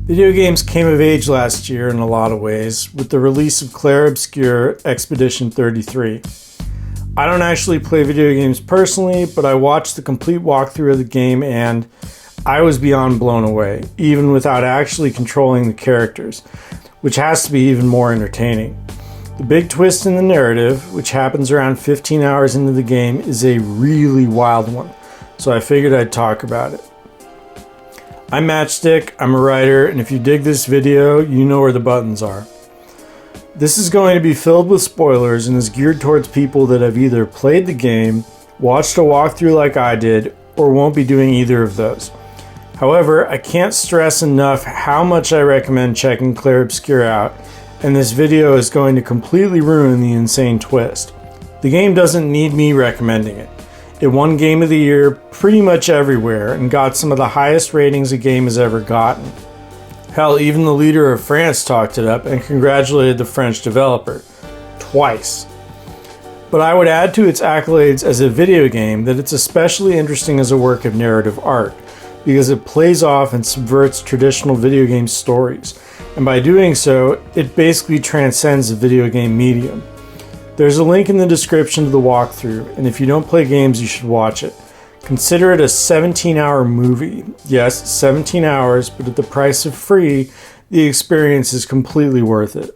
Video games came of age last year in a lot of ways with the release of Clair Obscur Expedition 33. I don't actually play video games personally, but I watched the complete walkthrough of the game and I was beyond blown away, even without actually controlling the characters, which has to be even more entertaining. The big twist in the narrative, which happens around 15 hours into the game, is a really wild one, so I figured I'd talk about it. I'm Matchstick, I'm a writer, and if you dig this video, you know where the buttons are. This is going to be filled with spoilers and is geared towards people that have either played the game, watched a walkthrough like I did, or won't be doing either of those. However, I can't stress enough how much I recommend checking Clair Obscur out, and this video is going to completely ruin the insane twist. The game doesn't need me recommending it. It won Game of the Year pretty much everywhere and got some of the highest ratings a game has ever gotten. Hell, even the leader of France talked it up and congratulated the French developer. Twice. But I would add to its accolades as a video game that it's especially interesting as a work of narrative art, because it plays off and subverts traditional video game stories, and by doing so, it basically transcends the video game medium. There's a link in the description to the walkthrough, and if you don't play games, you should watch it. Consider it a 17-hour movie. Yes, 17 hours, but at the price of free, the experience is completely worth it.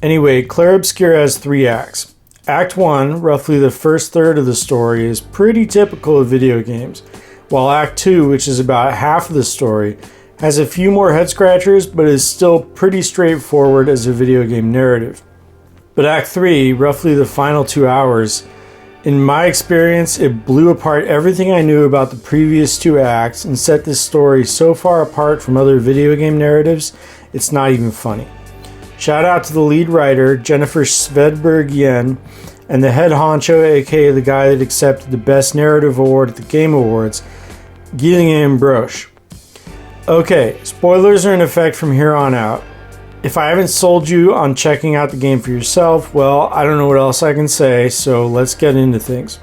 Anyway, Clair Obscur has 3 acts. Act 1, roughly the first third of the story, is pretty typical of video games, while Act 2, which is about half of the story, has a few more head-scratchers, but is still pretty straightforward as a video game narrative. But Act 3, roughly the final 2 hours, in my experience, it blew apart everything I knew about the previous 2 acts and set this story so far apart from other video game narratives, it's not even funny. Shout out to the lead writer, Jennifer Svedberg-Yen, and the head honcho, aka the guy that accepted the Best Narrative Award at the Game Awards, Guillaume Broche. Okay, spoilers are in effect from here on out. If I haven't sold you on checking out the game for yourself, well, I don't know what else I can say, so let's get into things.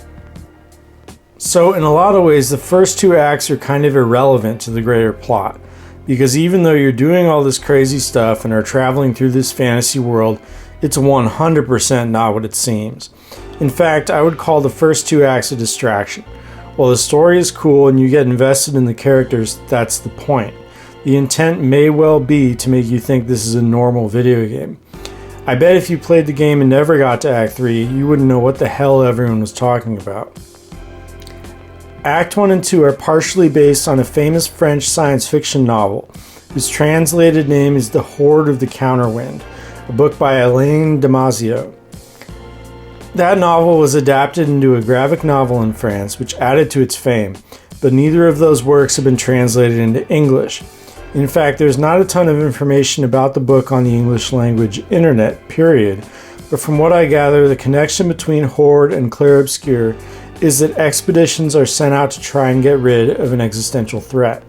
So in a lot of ways, the first 2 acts are kind of irrelevant to the greater plot, because even though you're doing all this crazy stuff and are traveling through this fantasy world, it's 100% not what it seems. In fact, I would call the first 2 acts a distraction. While the story is cool and you get invested in the characters, that's the point. The intent may well be to make you think this is a normal video game. I bet if you played the game and never got to Act 3, you wouldn't know what the hell everyone was talking about. Act 1 and 2 are partially based on a famous French science fiction novel, whose translated name is The Horde of the Counterwind, a book by Alain Damasio. That novel was adapted into a graphic novel in France, which added to its fame, but neither of those works have been translated into English. In fact, there's not a ton of information about the book on the English language internet, period, but from what I gather, the connection between Horde and Clair Obscur is that expeditions are sent out to try and get rid of an existential threat.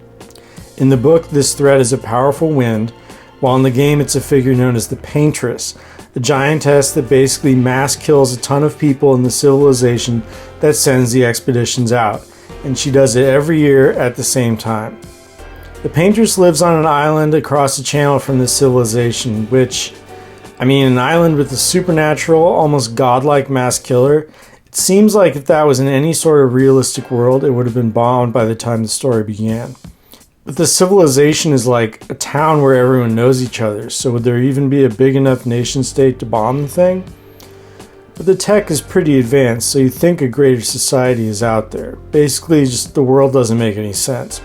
In the book, this threat is a powerful wind, while in the game it's a figure known as the Paintress, a giantess that basically mass kills a ton of people in the civilization that sends the expeditions out, and she does it every year at the same time. The Paintress lives on an island across the channel from this civilization, which, an island with a supernatural, almost godlike mass killer. It seems like if that was in any sort of realistic world, it would have been bombed by the time the story began. But the civilization is like a town where everyone knows each other, so would there even be a big enough nation state to bomb the thing? But the tech is pretty advanced, so you think a greater society is out there. Basically, just the world doesn't make any sense.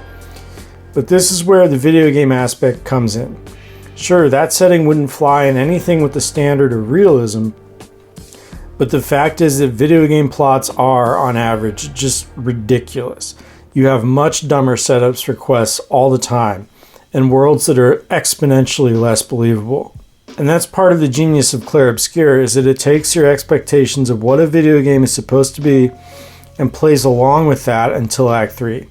But this is where the video game aspect comes in. Sure, that setting wouldn't fly in anything with the standard of realism, but the fact is that video game plots are, on average, just ridiculous. You have much dumber setups for quests all the time, and worlds that are exponentially less believable. And that's part of the genius of Clair Obscur, is that it takes your expectations of what a video game is supposed to be and plays along with that until Act 3.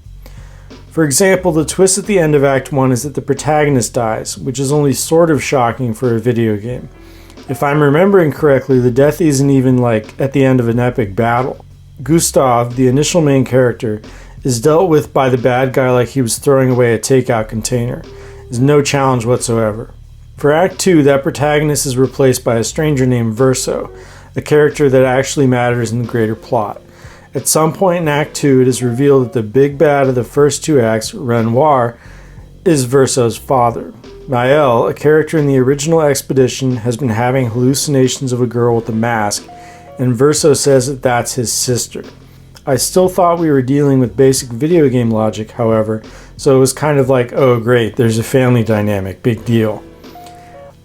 For example, the twist at the end of Act 1 is that the protagonist dies, which is only sort of shocking for a video game. If I'm remembering correctly, the death isn't even at the end of an epic battle. Gustav, the initial main character, is dealt with by the bad guy like he was throwing away a takeout container. is no challenge whatsoever. For Act 2, that protagonist is replaced by a stranger named Verso, a character that actually matters in the greater plot. At some point in Act 2, it is revealed that the big bad of the first two acts, Renoir, is Verso's father. Maëlle, a character in the original expedition, has been having hallucinations of a girl with a mask, and Verso says that that's his sister. I still thought we were dealing with basic video game logic, however, so it was kind of like, oh great, there's a family dynamic, big deal.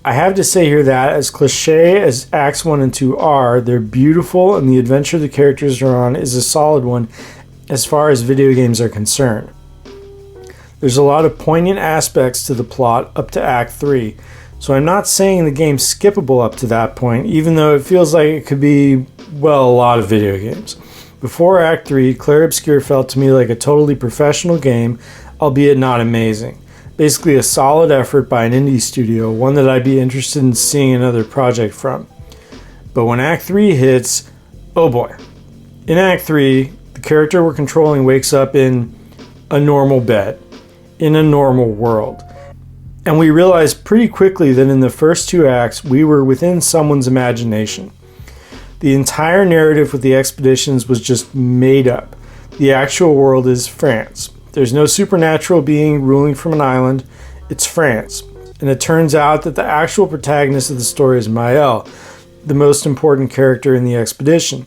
I have to say here that, as cliche as Acts 1 and 2 are, they're beautiful and the adventure the characters are on is a solid one as far as video games are concerned. There's a lot of poignant aspects to the plot up to Act 3, so I'm not saying the game's skippable up to that point, even though it feels like it could be, well, a lot of video games. Before Act 3, Clair Obscur felt to me like a totally professional game, albeit not amazing. Basically a solid effort by an indie studio, one that I'd be interested in seeing another project from. But when Act 3 hits, oh boy. In Act 3, the character we're controlling wakes up in a normal bed, in a normal world. And we realize pretty quickly that in the first two acts, we were within someone's imagination. The entire narrative with the expeditions was just made up. The actual world is France. There's no supernatural being ruling from an island. It's France. And it turns out that the actual protagonist of the story is Maëlle, the most important character in the expedition.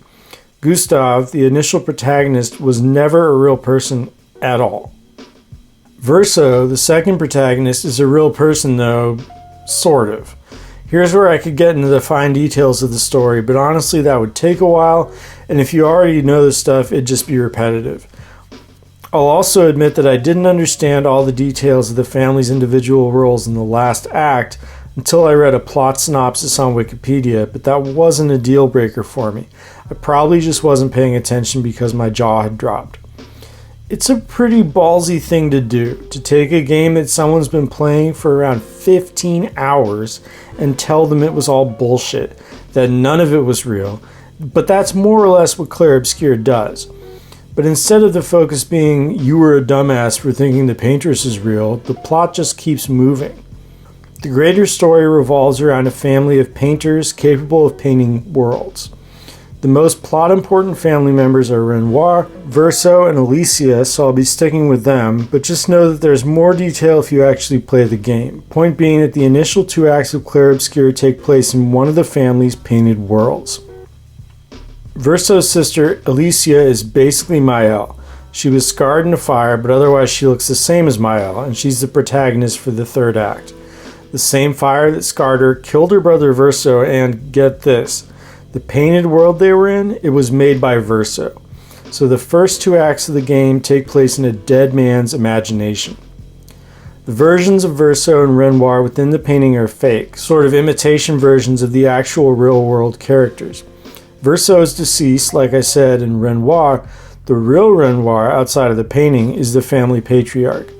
Gustave, the initial protagonist, was never a real person at all. Verso, the second protagonist, is a real person though, sort of. Here's where I could get into the fine details of the story, but honestly that would take a while, and if you already know this stuff, it'd just be repetitive. I'll also admit that I didn't understand all the details of the family's individual roles in the last act until I read a plot synopsis on Wikipedia, but that wasn't a deal breaker for me. I probably just wasn't paying attention because my jaw had dropped. It's a pretty ballsy thing to do, to take a game that someone's been playing for around 15 hours and tell them it was all bullshit, that none of it was real, but that's more or less what Clair Obscur does. But instead of the focus being, you were a dumbass for thinking the paintress is real, the plot just keeps moving. The greater story revolves around a family of painters capable of painting worlds. The most plot-important family members are Renoir, Verso, and Alicia, so I'll be sticking with them, but just know that there's more detail if you actually play the game. Point being that the initial two acts of Clair Obscur take place in one of the family's painted worlds. Verso's sister, Alicia, is basically Maëlle. She was scarred in a fire, but otherwise she looks the same as Maëlle, and she's the protagonist for the third act. The same fire that scarred her killed her brother Verso, and get this, the painted world they were in, it was made by Verso. So the first two acts of the game take place in a dead man's imagination. The versions of Verso and Renoir within the painting are fake, sort of imitation versions of the actual real-world characters. Verso is deceased, like I said, and Renoir, the real Renoir outside of the painting, is the family patriarch.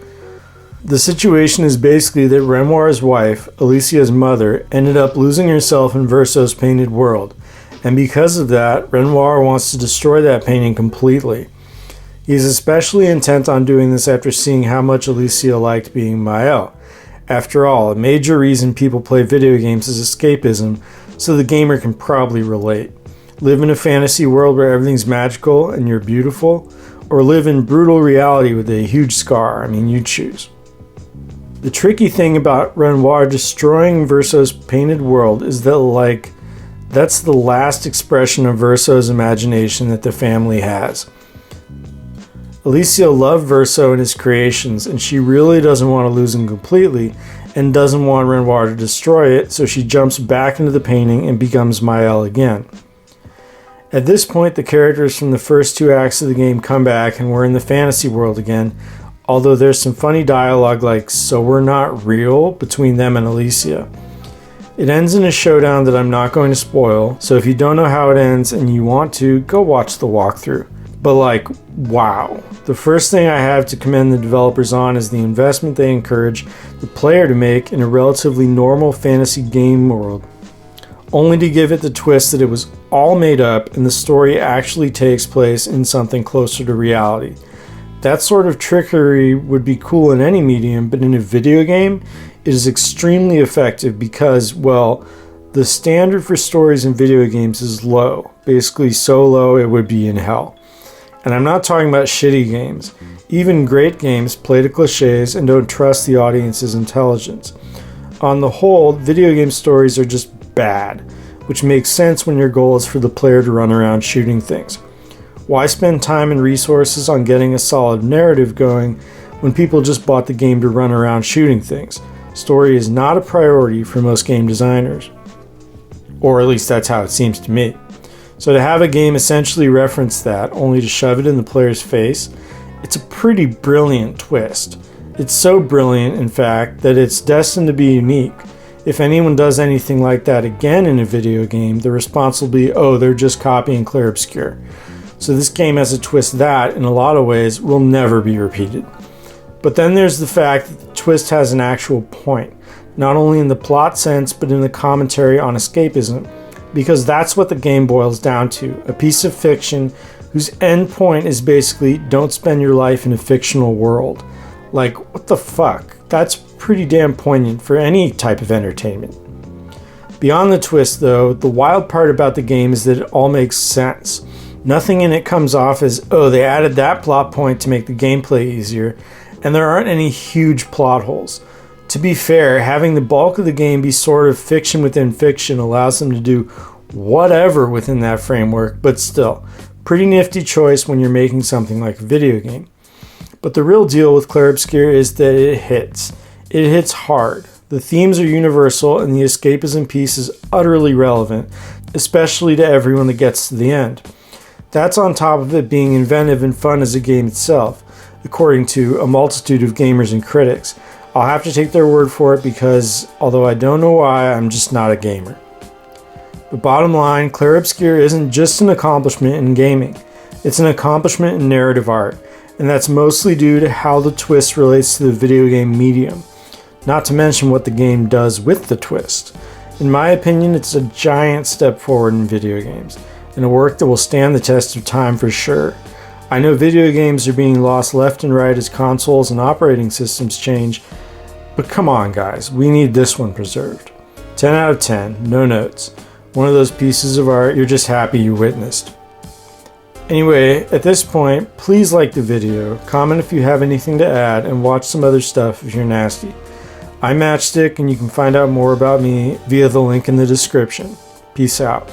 The situation is basically that Renoir's wife, Alicia's mother, ended up losing herself in Verso's painted world, and because of that, Renoir wants to destroy that painting completely. He is especially intent on doing this after seeing how much Alicia liked being Maëlle. After all, a major reason people play video games is escapism, so the gamer can probably relate. Live in a fantasy world where everything's magical and you're beautiful, or live in brutal reality with a huge scar. I mean, you choose. The tricky thing about Renoir destroying Verso's painted world is that, that's the last expression of Verso's imagination that the family has. Alicia loved Verso and his creations, and she really doesn't want to lose him completely, and doesn't want Renoir to destroy it, so she jumps back into the painting and becomes Maëlle again. At this point, the characters from the first two acts of the game come back and we're in the fantasy world again, although there's some funny dialogue like, so we're not real, between them and Alicia. It ends in a showdown that I'm not going to spoil, so if you don't know how it ends and you want to, go watch the walkthrough. But wow. The first thing I have to commend the developers on is the investment they encourage the player to make in a relatively normal fantasy game world, only to give it the twist that it was all made up and the story actually takes place in something closer to reality. That sort of trickery would be cool in any medium, but in a video game, it is extremely effective because, well, the standard for stories in video games is low. Basically so low it would be in hell. And I'm not talking about shitty games. Even great games play to cliches and don't trust the audience's intelligence. On the whole, video game stories are just bad, which makes sense when your goal is for the player to run around shooting things. Why spend time and resources on getting a solid narrative going when people just bought the game to run around shooting things? Story is not a priority for most game designers. Or at least that's how it seems to me. So to have a game essentially reference that, only to shove it in the player's face, it's a pretty brilliant twist. It's so brilliant, in fact, that it's destined to be unique. If anyone does anything like that again in a video game, the response will be, oh, they're just copying Clair Obscur. So this game has a twist that, in a lot of ways, will never be repeated. But then there's the fact that the twist has an actual point, not only in the plot sense, but in the commentary on escapism, because that's what the game boils down to, a piece of fiction whose end point is basically, don't spend your life in a fictional world. Like, what the fuck? That's pretty damn poignant for any type of entertainment. Beyond the twist, though, the wild part about the game is that it all makes sense. Nothing in it comes off as, oh, they added that plot point to make the gameplay easier, and there aren't any huge plot holes. To be fair, having the bulk of the game be sort of fiction within fiction allows them to do whatever within that framework, but still, pretty nifty choice when you're making something like a video game. But the real deal with Clair Obscur is that it hits. It hits hard. The themes are universal and the escapism piece is utterly relevant, especially to everyone that gets to the end. That's on top of it being inventive and fun as a game itself, according to a multitude of gamers and critics. I'll have to take their word for it because, although I don't know why, I'm just not a gamer. But bottom line, Clair Obscur isn't just an accomplishment in gaming. It's an accomplishment in narrative art, and that's mostly due to how the twist relates to the video game medium. Not to mention what the game does with the twist. In my opinion, it's a giant step forward in video games, and a work that will stand the test of time for sure. I know video games are being lost left and right as consoles and operating systems change, but come on guys, we need this one preserved. 10 out of 10, no notes. One of those pieces of art you're just happy you witnessed. Anyway, at this point, please like the video, comment if you have anything to add, and watch some other stuff if you're nasty. I'm Matchstick, and you can find out more about me via the link in the description. Peace out.